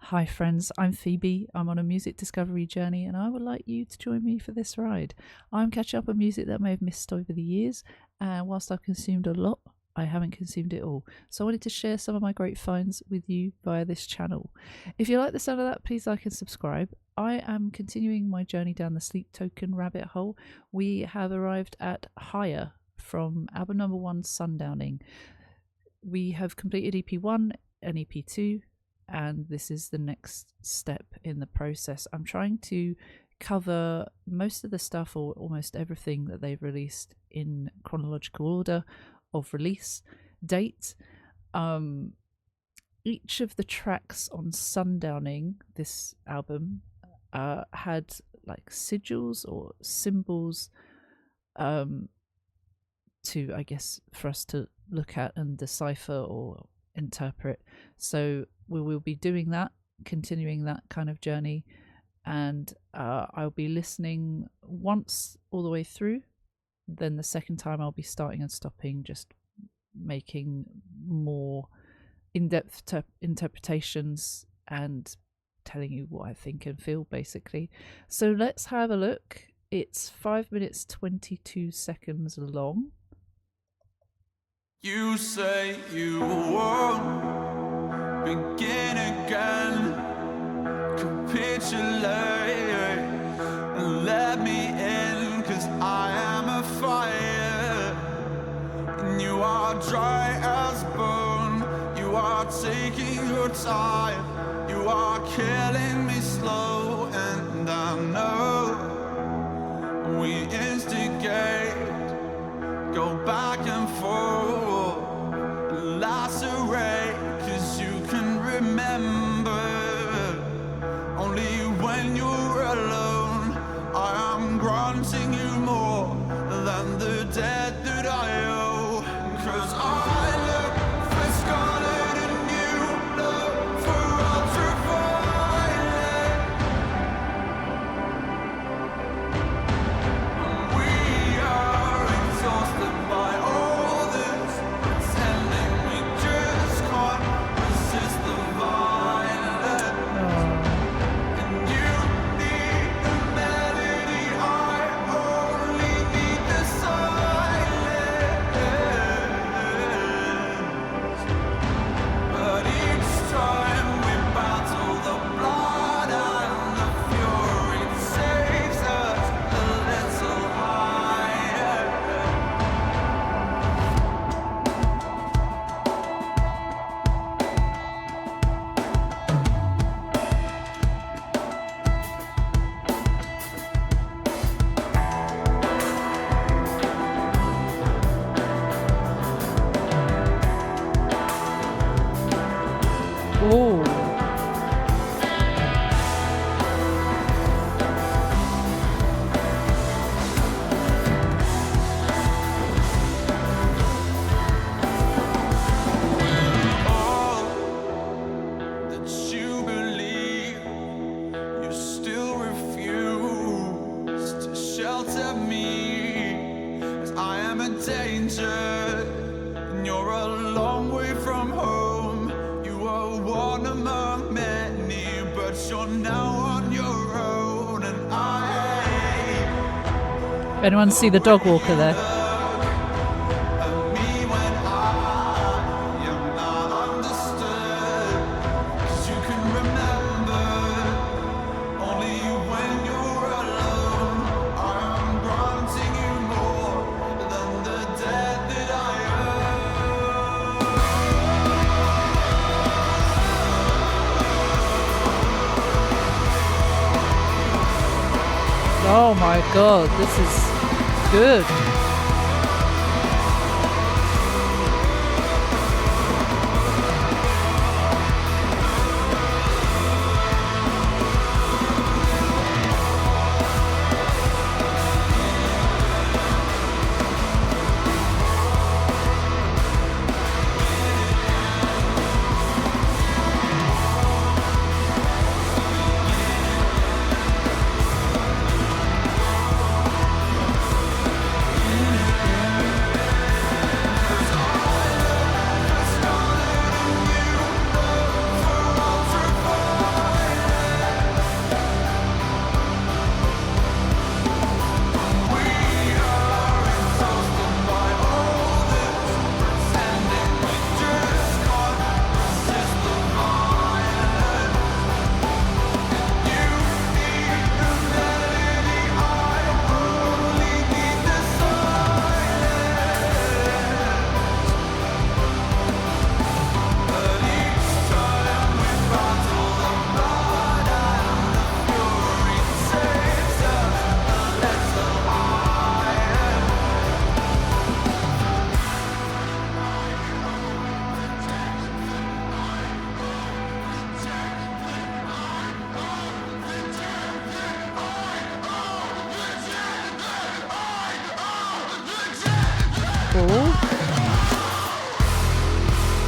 Hi friends, I'm Phoebe. I'm on a music discovery journey and I would like you to join me for this ride. I'm catching up on music that I may have missed over the years, and whilst I've consumed a lot, I haven't consumed it all. So I wanted to share some of my great finds with you via this channel. If you like the sound of that, please like and subscribe. I am continuing my journey down the sleeptoken rabbit hole. We have arrived at Higher from album number 1, Sundowning. We have completed EP1 and EP2. And this is the next step in the process. I'm trying to cover most of the stuff, or almost everything, that they've released in chronological order of release date. Each of the tracks on Sundowning, this album, had like sigils or symbols to, I guess, for us to look at and decipher or interpret. So we will be doing that, continuing that kind of journey, and I'll be listening once all the way through. Then the second time I'll be starting and stopping, just making more in-depth interpretations and telling you what I think and feel, basically. So let's have a look. It's 5 minutes 22 seconds long. You say you won't begin again. Capitulate and let me in, 'cause I am a fire and you are dry as bone. You are taking your time, you are killing me slow, and I know we instigate, go back and forth, lacerate, 'cause you can remember only when you're alone. I am granting you more than the debt that I owe, 'cause I look for scarlet and you look for ultraviolet. We are exhausted by all this pretending, we just can't resist the violence. And you need the melody, I only need the silence. But each time we battle, the blood and the fury takes us a little higher. Oh, All that you believe, you still refuse to shelter me, as I am a danger and you're a long way from home. You are one among many, but you're now on your own, and anyone see the dog walker there? of me when I am not understood, 'cause you can remember only when you're alone. I am granting you more than the debt that I Oh my god, this is good.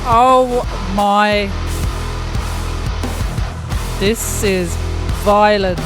Oh my. This is violent.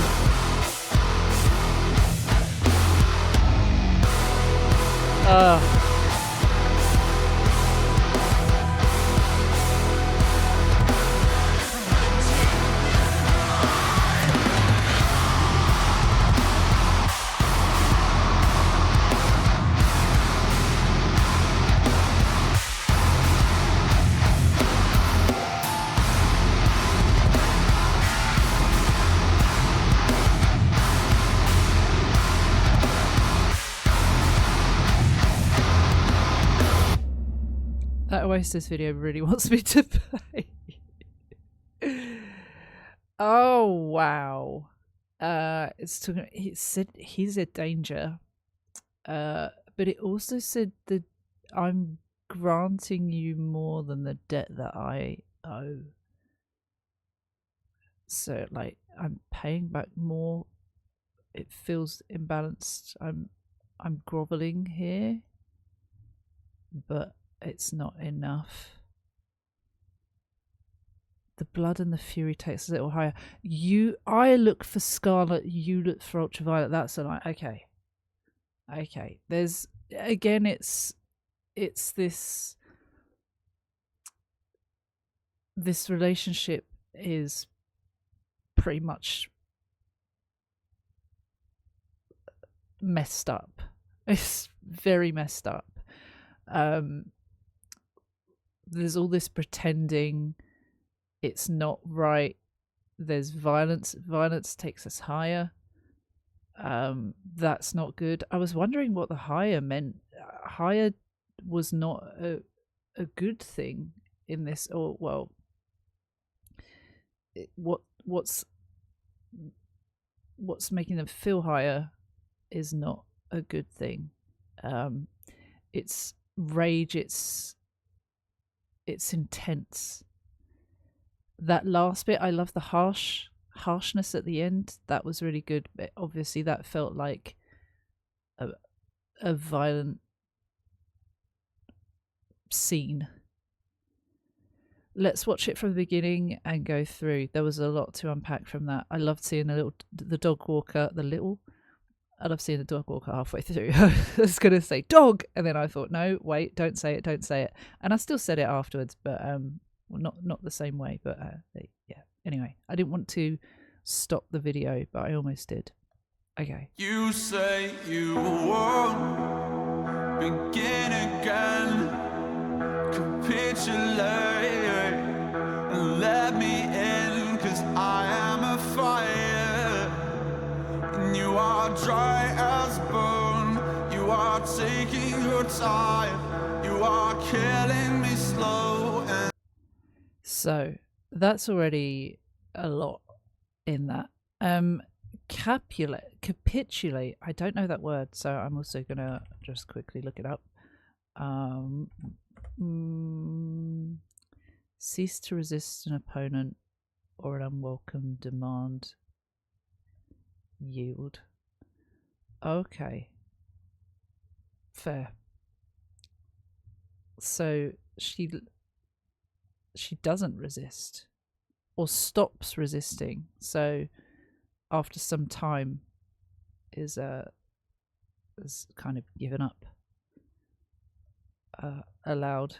That Oasis video really wants me to play. Oh wow. It said he's a danger. But it also said that I'm granting you more than the debt that I owe. So like I'm paying back more. It feels imbalanced. I'm groveling here, but it's not enough. The blood and the fury takes a little higher. I look for scarlet, you look for ultraviolet. That's a like, okay. There's again, it's this relationship is pretty much messed up. It's very messed up. There's all this pretending it's not right. There's violence. Violence takes us higher. That's not good. I was wondering what the higher meant. Higher was not a good thing in this, or well, what's making them feel higher is not a good thing. It's rage. It's intense. That last bit, I love the harshness at the end. That was really good. But obviously, that felt like a violent scene. Let's watch it from the beginning and go through. There was a lot to unpack from that. I loved seeing the dog walker, I love seeing the dog walker halfway through. I was going to say dog, and then I thought, no, wait, don't say it. And I still said it afterwards, but well, not the same way, but yeah. Anyway, I didn't want to stop the video, but I almost did. Okay. You say you won't begin again. Capitulate and let me in, 'cause I am a fire and you are dry as bone. You are taking your time. You are killing me slow. So that's already a lot in that. Capitulate. I don't know that word, so I'm also gonna just quickly look it up. Cease to resist an opponent or an unwelcome demand. Yield. Okay. Fair. So she doesn't resist or stops resisting. So after some time is kind of given up. Allowed,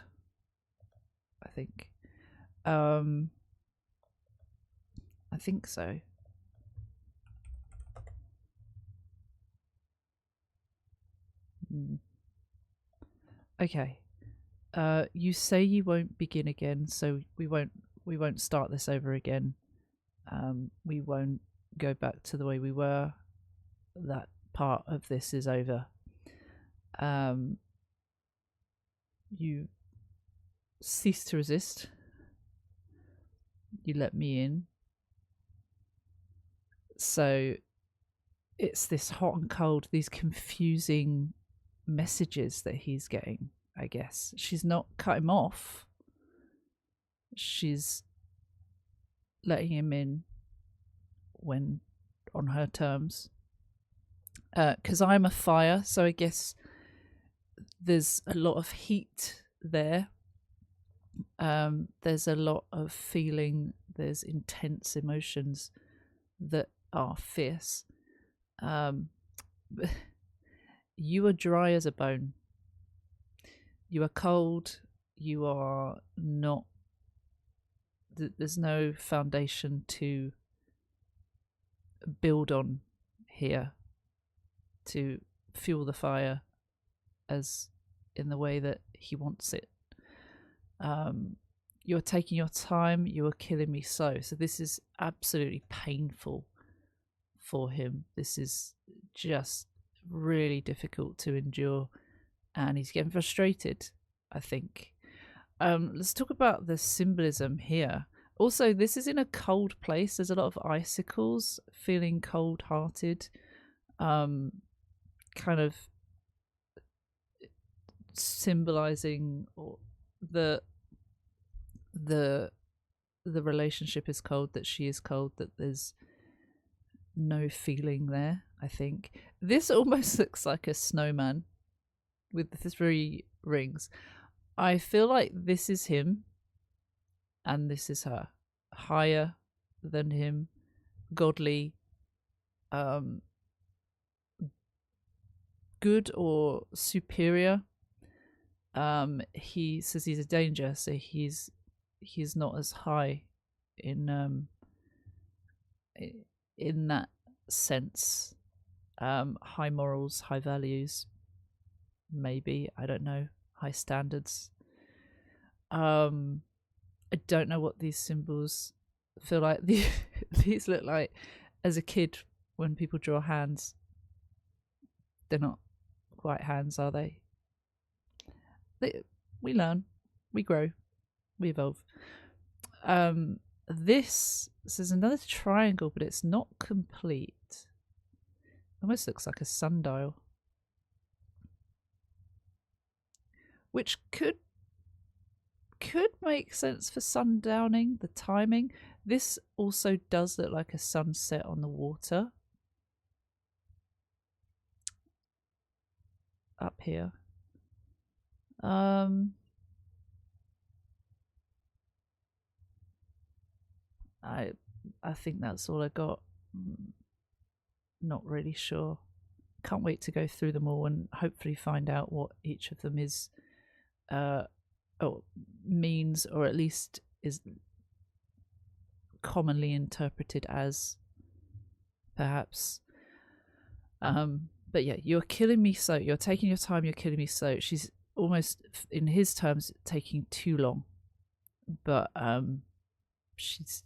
I think. I think so. Okay. You say you won't begin again, so we won't start this over again. We won't go back to the way we were. That part of this is over. You cease to resist. You let me in. So it's this hot and cold, these confusing messages that he's getting, I guess. She's not cut him off. She's letting him in when on her terms. 'Cause I'm a fire, so I guess there's a lot of heat there. There's a lot of feeling. There's intense emotions that are fierce. You are dry as a bone. You are cold. You are not. There's no foundation to build on here to fuel the fire as in the way that he wants it. You're taking your time. You are killing me so. So this is absolutely painful for him. This is just really difficult to endure, and he's getting frustrated, I think. Let's talk about the symbolism here. Also, this is in a cold place. There's a lot of icicles, feeling cold-hearted, kind of symbolizing the relationship is cold, that she is cold, that there's no feeling there, I think. This almost looks like a snowman with the 3 rings. I feel like this is him and this is her. Higher than him, godly, good or superior. He says he's a danger, so he's not as high in that sense. High morals, high values, maybe, I don't know, high standards. I don't know what these symbols feel like. These look like, as a kid, when people draw hands, they're not quite hands, are they? We learn, we grow, we evolve. This is another triangle, but it's not complete. Almost looks like a sundial, which could make sense for sundowning, the timing. This also does look like a sunset on the water up here. I think that's all I got. Not really sure. Can't wait to go through them all and hopefully find out what each of them is or means, or at least is commonly interpreted as, perhaps. But yeah, you're killing me so. You're taking your time, you're killing me so. She's almost, in his terms, taking too long. But she's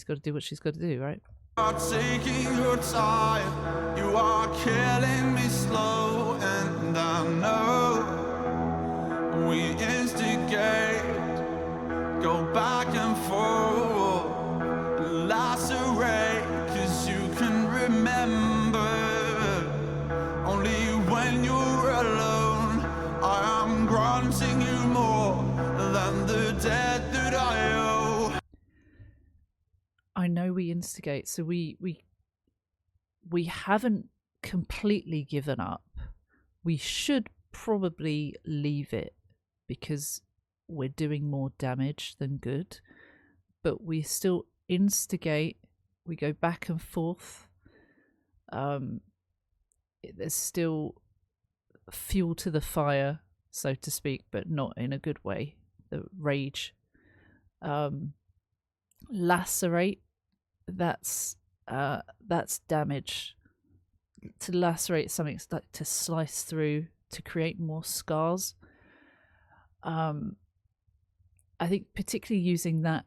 got to do what she's got to do, right? You are taking your time, you are killing me slow, and I know we instigate, go back and forth, lacerate, 'cause you can remember only when you're alone. I am granting you more than the debt that I owe. I know we instigate, so we haven't completely given up. We should probably leave it because we're doing more damage than good, but we still instigate. We go back and forth. There's still fuel to the fire, so to speak, but not in a good way. The rage. Lacerate, that's damage. To lacerate something, it's like to slice through, to create more scars. I think particularly using that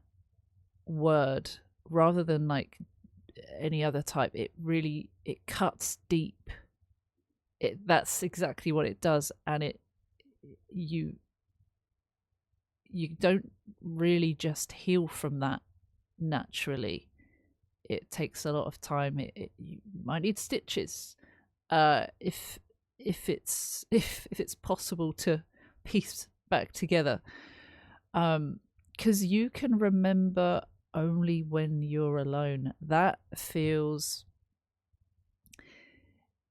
word rather than like any other type, it cuts deep. That's exactly what it does, and you don't really just heal from that naturally. It takes a lot of time. You might need stitches, if it's possible to piece back together, because you can remember only when you're alone. That feels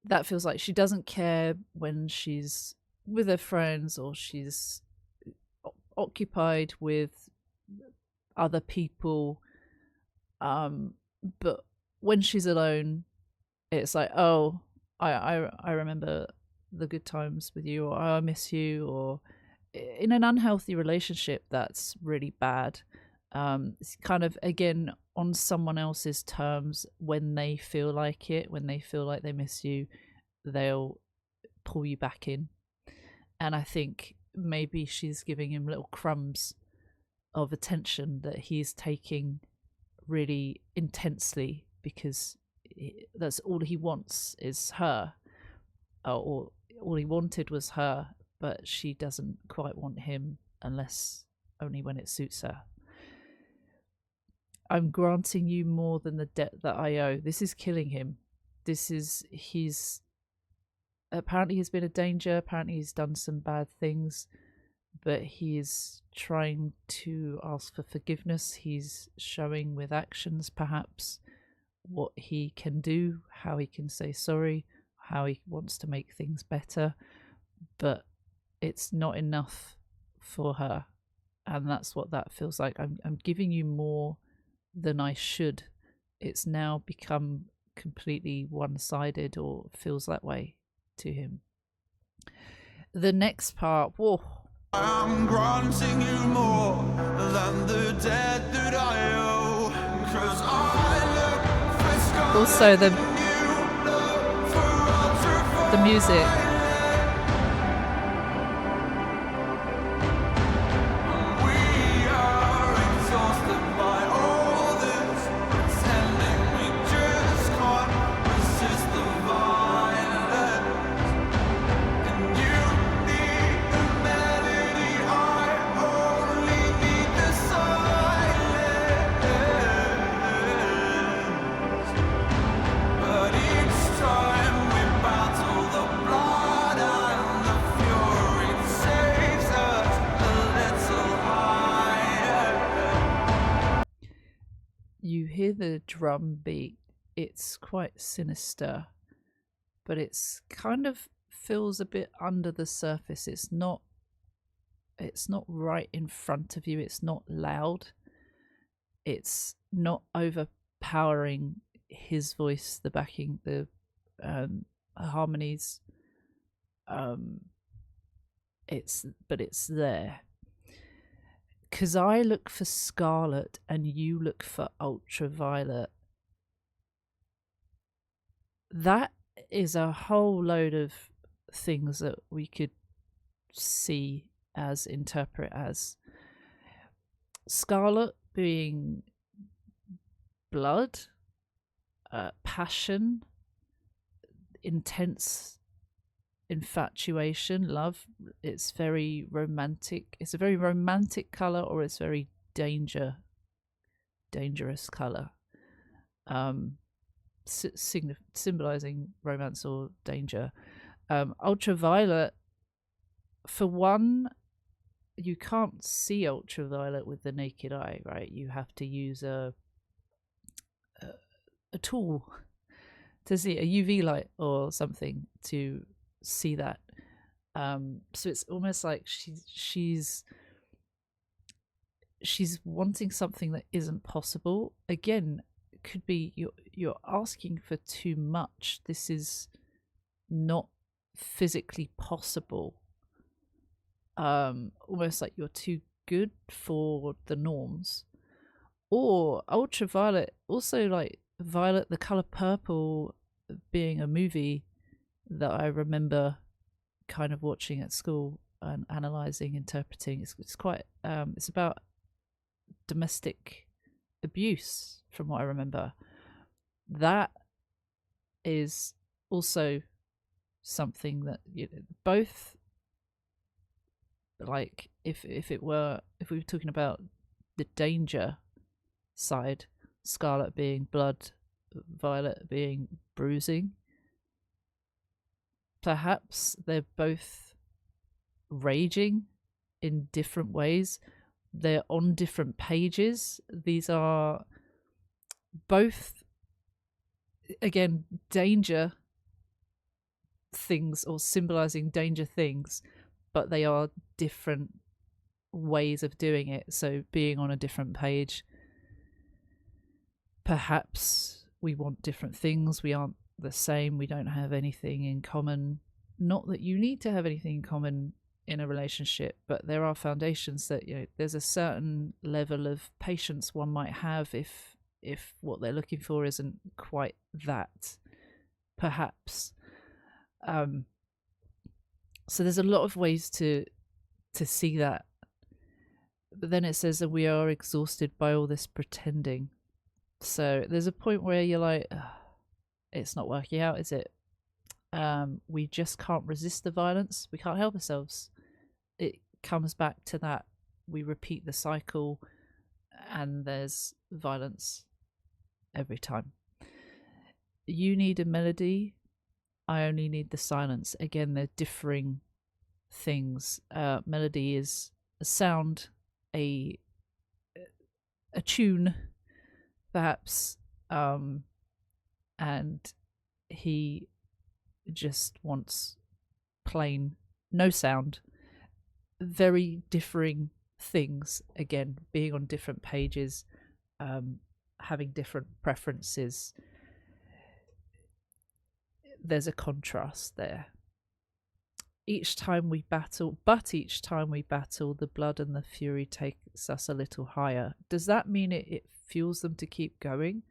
like she doesn't care when she's with her friends, or she's occupied with other people. But when she's alone, it's like, oh, I remember the good times with you, or oh, I miss you, or in an unhealthy relationship that's really bad. It's kind of, again, on someone else's terms. When they feel like it, when they feel like they miss you, they'll pull you back in. And I think maybe she's giving him little crumbs of attention that he's taking really intensely, because that's all he wants is her, or all he wanted was her, but she doesn't quite want him, unless only when it suits her. I'm granting you more than the debt that I owe. This is killing him. He's apparently he's been a danger. Apparently he's done some bad things, but he's trying to ask for forgiveness. He's showing with actions, perhaps, what he can do, how he can say sorry, how he wants to make things better, but it's not enough for her. And that's what that feels like. I'm giving you more than I should. It's now become completely one-sided, or feels that way to him. The next part, whoa. I'm granting you more than the debt that I owe, 'cause I look for scars. Also the music. We are exhausted by all this pretending. We just can't resist the violence. And you need the melody, I only need the silence. But each time we battle, the blood and the fury takes us a little higher. You hear the drum beat. It's quite sinister, but it's kind of feels a bit under the surface. It's not right in front of you. It's not loud. It's not overpowering his voice, the backing, the harmonies. It's there. 'Cause I look for scarlet and you look for ultraviolet. That is a whole load of things that we could see as, interpret as. Scarlet being blood, passion, intense infatuation, love. It's very romantic. It's a very romantic color, or it's very dangerous color, symbolizing romance or danger. Ultraviolet, for one, you can't see ultraviolet with the naked eye, right? You have to use a tool to see, a UV light or something to see that. So it's almost like she's wanting something that isn't possible. Again, it could be you're asking for too much. This is not physically possible. Almost like you're too good for the norms. Or ultraviolet, also like violet, the color purple, being a movie that I remember kind of watching at school and analyzing, interpreting. It's quite it's about domestic abuse, from what I remember. That is also something that, you know, both, like, if we were talking about the danger side, scarlet being blood, violet being bruising, perhaps they're both raging in different ways. They're on different pages. These are both, again, danger things or symbolizing danger things, but they are different ways of doing it. So being on a different page, perhaps we want different things, we aren't the same, we don't have anything in common. Not that you need to have anything in common in a relationship, but there are foundations that, you know, there's a certain level of patience one might have if what they're looking for isn't quite that, perhaps. So there's a lot of ways to see that. But then it says that we are exhausted by all this pretending. So there's a point where you're like, it's not working out, is it? We just can't resist the violence. We can't help ourselves. It comes back to that. We repeat the cycle and there's violence every time. You need a melody. I only need the silence. Again, they're differing things. Melody is a sound, a tune, perhaps, and he just wants plain no sound. Very differing things, again, being on different pages, having different preferences. There's a contrast there. Each time we battle, the blood and the fury takes us a little higher. Does that mean it fuels them to keep going?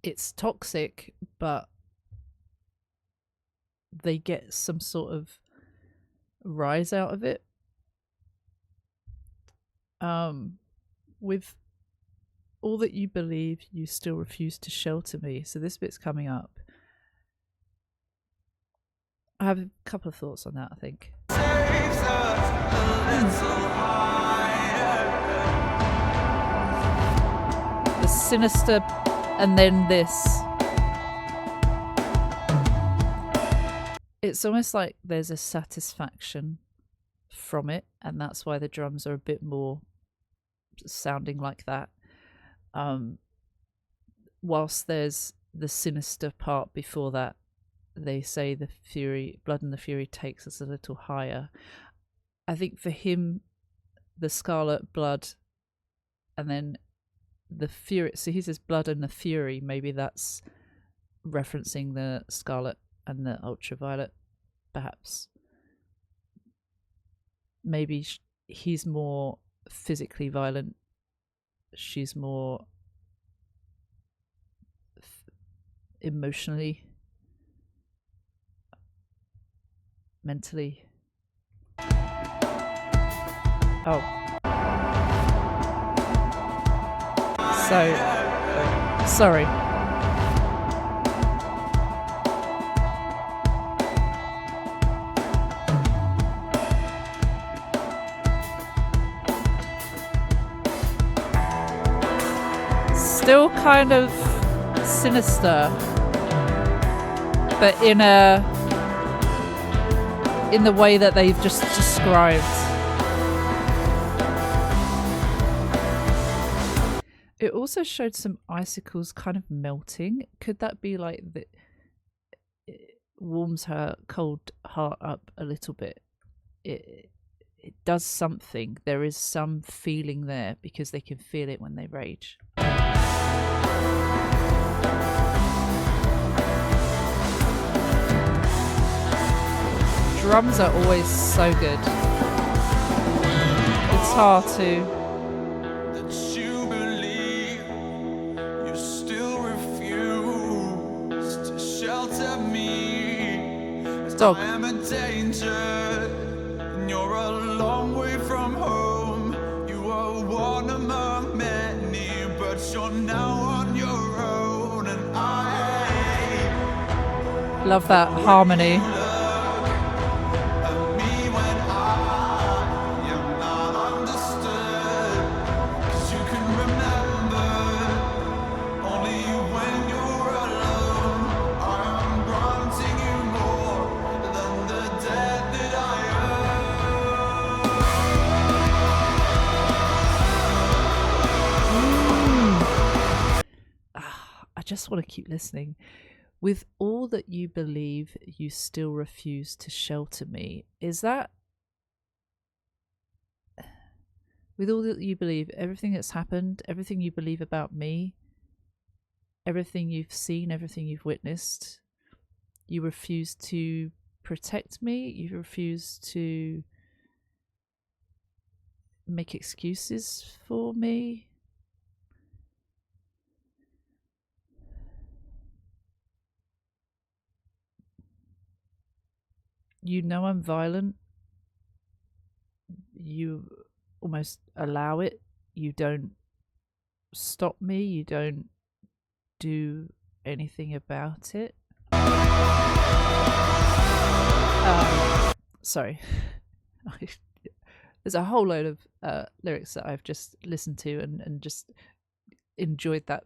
It's toxic, but they get some sort of rise out of it. With all that you believe, you still refuse to shelter me. So this bit's coming up. I have a couple of thoughts on that, I think. The sinister, and then this. It's almost like there's a satisfaction from it, and that's why the drums are a bit more sounding like that. Whilst there's the sinister part before that, they say the fury, blood and the fury takes us a little higher. I think for him, the scarlet blood and then the fury, so he says blood and the fury, maybe that's referencing the scarlet and the ultraviolet, perhaps. Maybe he's more physically violent, she's more emotionally, mentally. Oh. So, sorry. Still kind of sinister, but in the way that they've just described. It also showed some icicles kind of melting. Could that be like that? It warms her cold heart up a little bit. It does something. There is some feeling there because they can feel it when they rage. Drums are always so good. It's hard to. That you believe, you still refuse to shelter me. Dog. I am a danger, and you're a long way from home. You are one among many, but you're now on your own, and I Love that harmony. I just want to keep listening. With all that you believe, you still refuse to shelter me. Is that, with all that you believe, everything that's happened, everything you believe about me, everything you've seen, everything you've witnessed, you refuse to protect me, you refuse to make excuses for me? You know I'm violent. You almost allow it. You don't stop me. You don't do anything about it. Sorry. There's a whole load of lyrics that I've just listened to and just enjoyed that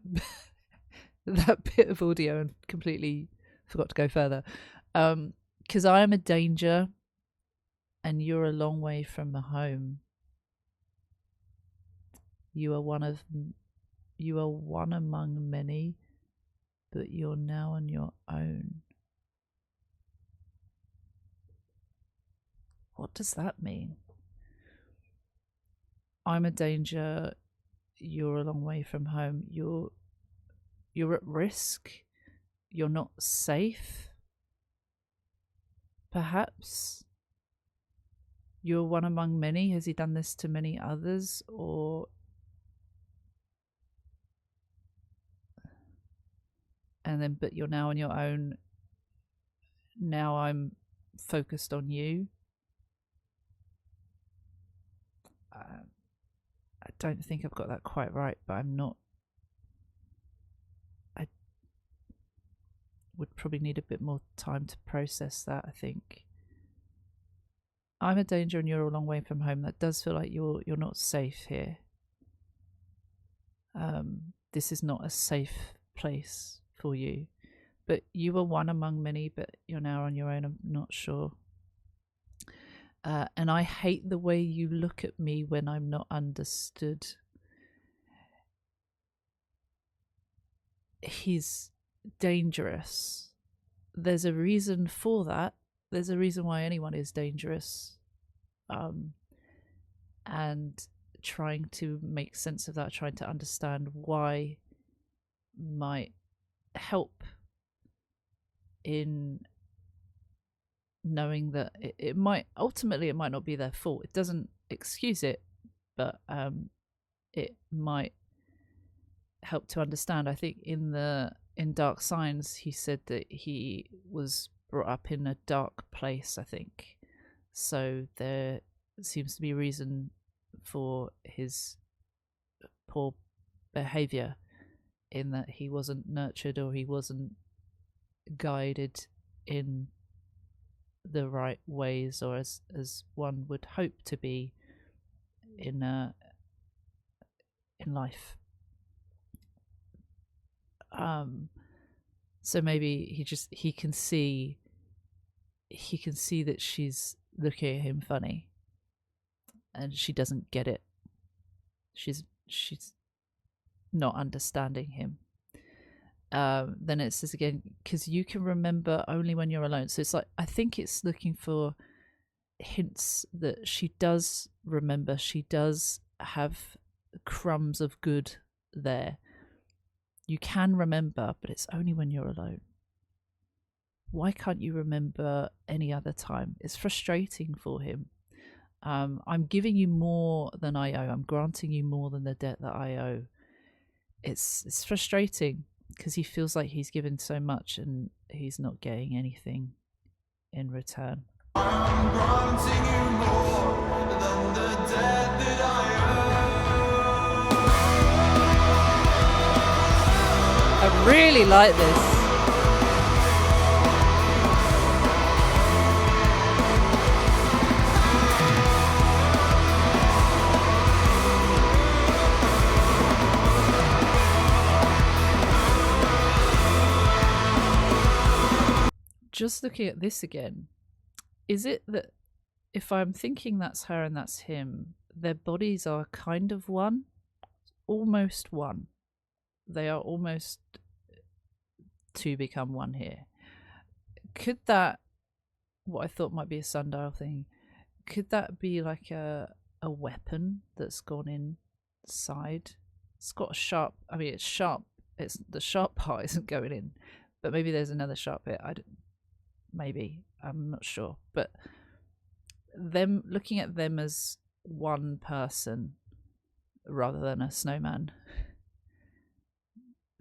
that bit of audio and completely forgot to go further. Because I am a danger and you're a long way from home. You are one among many, but you're now on your own. What does that mean? I'm a danger, you're a long way from home. You're at risk. You're not safe. Perhaps you're one among many. Has he done this to many others? Or and then but you're now on your own. Now I'm focused on you. I don't think I've got that quite right, but I'm not. I would probably need a bit more time to process that, I think. I'm a danger and you're a long way from home. That does feel like you're not safe here. This is not a safe place for you. But you were one among many, but you're now on your own. I'm not sure. And I hate the way you look at me when I'm not understood. He's dangerous. There's a reason for that. There's a reason why anyone is dangerous. And trying to make sense of that, trying to understand why might help in knowing that it might ultimately it might not be their fault. It doesn't excuse it, but it might help to understand. I think in Dark Signs he said that he was brought up in a dark place, I think. So there seems to be a reason for his poor behavior, in that he wasn't nurtured or he wasn't guided in the right ways, or as one would hope to be in life. So maybe he can see that she's looking at him funny and she doesn't get it. She's not understanding him. Then it says again, because you can remember only when you're alone. So it's like, I think it's looking for hints that she does remember. She does have crumbs of good there. You can remember, but it's only when you're alone. Why can't you remember any other time? It's frustrating for him. I'm giving you more than I owe. I'm granting you more than the debt that I owe. It's frustrating because he feels like he's given so much and he's not getting anything in return. I'm granting you more than the debt that I I really like this. Just looking at this again, is it that if I'm thinking that's her and that's him, their bodies are kind of one? Almost one. They are almost to become one here. Could that, what I thought might be a sundial thing, could that be like a weapon that's gone inside? It's got a sharp, I mean, it's sharp. It's the sharp part isn't going in, but maybe there's another sharp bit. Maybe, I'm not sure. But them, looking at them as one person rather than a snowman.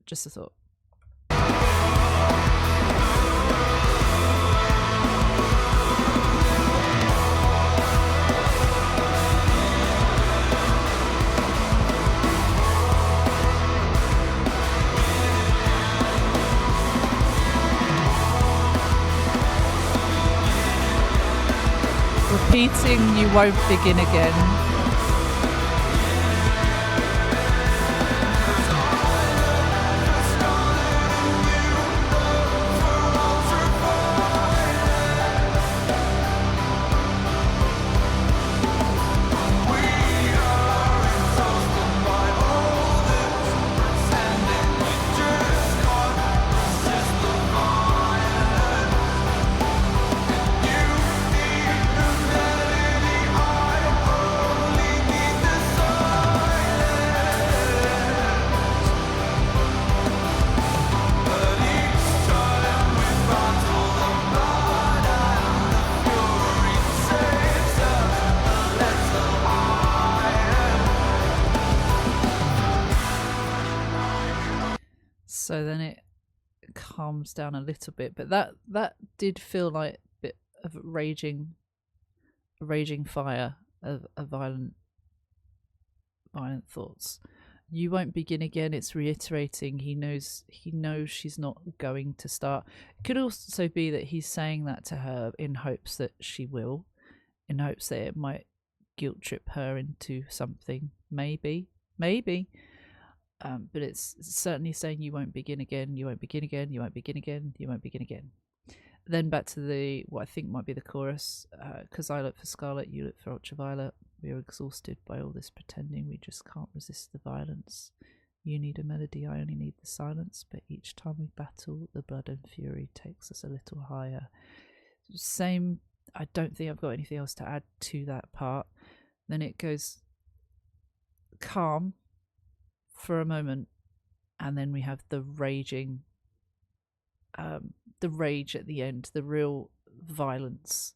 Just a thought. Repeating, you won't begin again. So then it calms down a little bit, but that did feel like a bit of raging fire of violent thoughts. You won't begin again. It's reiterating. He knows she's not going to start. It could also be that he's saying that to her in hopes that she will, in hopes that it might guilt trip her into something. Maybe. But it's certainly saying you won't begin again, you won't begin again, you won't begin again, you won't begin again. Then back to the, what I think might be the chorus, because I look for scarlet, you look for ultraviolet. We are exhausted by all this pretending, we just can't resist the violence. You need a melody, I only need the silence, but each time we battle, the blood and fury takes us a little higher. Same, I don't think I've got anything else to add to that part. Then it goes calm for a moment, and then we have the raging, the rage at the end, the real violence.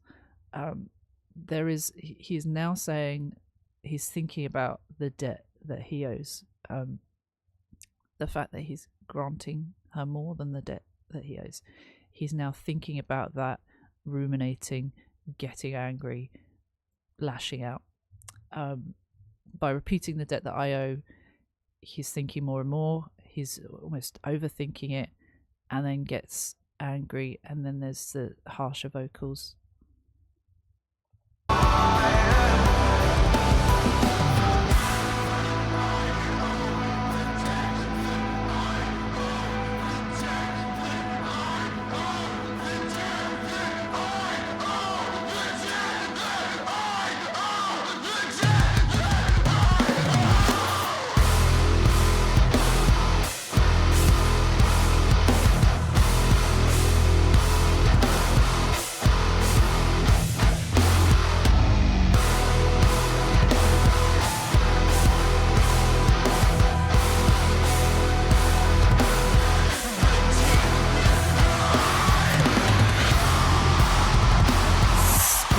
He's now saying he's thinking about the debt that he owes, the fact that he's granting her more than the debt that he owes. He's now thinking about that, ruminating, getting angry, lashing out. By repeating the debt that I owe, he's thinking more and more, he's almost overthinking it, and then gets angry, and then there's the harsher vocals.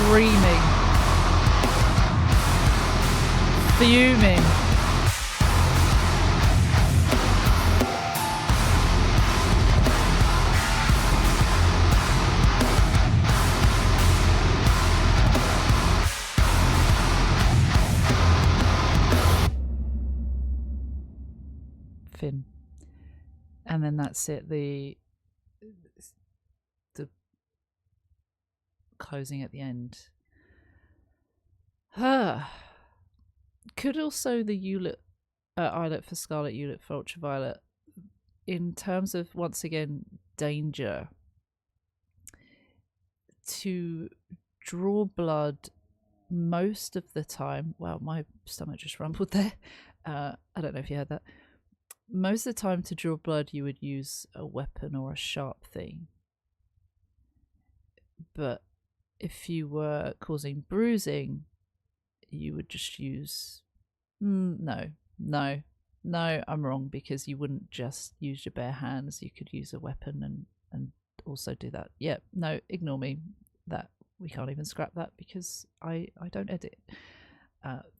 Screaming, fuming. Finn. And then that's it, the closing at the end. Could also the I look for scarlet, you look for ultraviolet, in terms of, once again, danger, to draw blood most of the time. Wow, my stomach just rumbled there. I don't know if you heard that. most of the time to draw blood you would use a weapon or a sharp thing. But if you were causing bruising, you would just use... no, I'm wrong, because you wouldn't just use your bare hands. You could use a weapon and also do that. Yeah, no, ignore me. That we can't even scrap that because I don't edit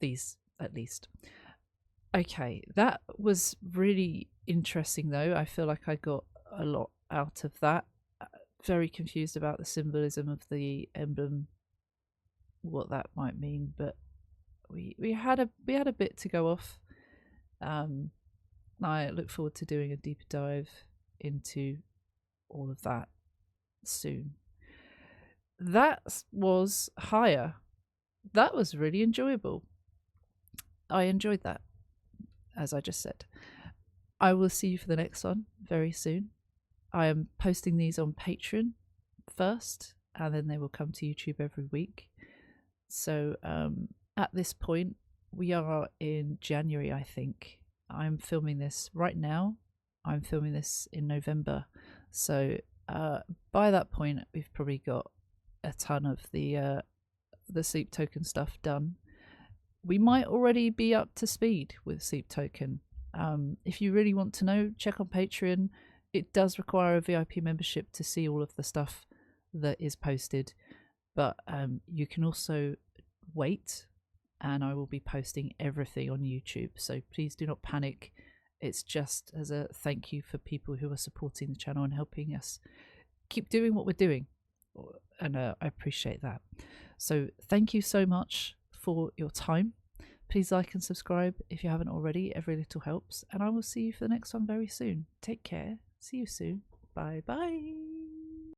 these, at least. Okay, that was really interesting though. I feel like I got a lot out of that. Very confused about the symbolism of the emblem, what that might mean, but we had a bit to go off. I look forward to doing a deeper dive into all of that soon. That was higher. That was really enjoyable. I enjoyed that, as I just said. I will see you for the next one very soon. I am posting these on Patreon first, and then they will come to YouTube every week. So at this point, we are in January, I think. I'm filming this right now. I'm filming this in November. So by that point, we've probably got a ton of the sleep token stuff done. We might already be up to speed with sleep token. If you really want to know, check on Patreon. It does require a VIP membership to see all of the stuff that is posted, but you can also wait, and I will be posting everything on YouTube, so please do not panic. It's just as a thank you for people who are supporting the channel and helping us keep doing what we're doing, and I appreciate that. So thank you so much for your time. Please like and subscribe if you haven't already. Every little helps, and I will see you for the next one very soon. Take care. See you soon. Bye bye.